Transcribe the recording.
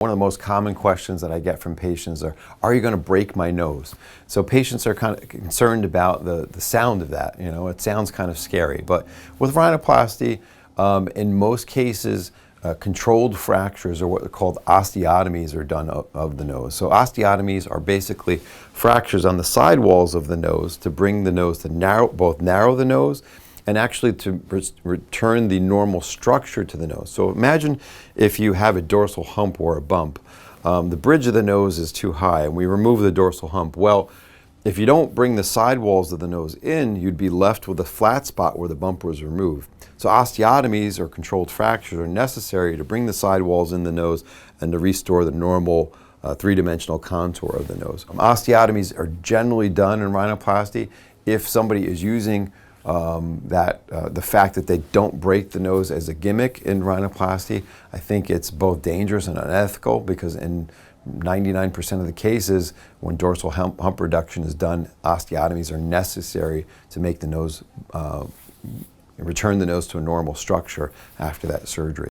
One of the most common questions that I get from patients are you going to break my nose? So patients are kind of concerned about the sound of that. You know, it sounds kind of scary. But with rhinoplasty, in most cases, controlled fractures, or what are called osteotomies, are done of the nose. So osteotomies are basically fractures on the side walls of the nose to bring the nose to both narrow the nose and actually to return the normal structure to the nose. So imagine if you have a dorsal hump or a bump. The bridge of the nose is too high and we remove the dorsal hump. Well, if you don't bring the side walls of the nose in, you'd be left with a flat spot where the bump was removed. So osteotomies or controlled fractures are necessary to bring the side walls in the nose and to restore the normal three-dimensional contour of the nose. Osteotomies are generally done in rhinoplasty if somebody is using the fact that they don't break the nose as a gimmick in rhinoplasty. I think it's both dangerous and unethical, because in 99% of the cases when dorsal hump reduction is done, osteotomies are necessary to make the nose, return the nose to a normal structure after that surgery.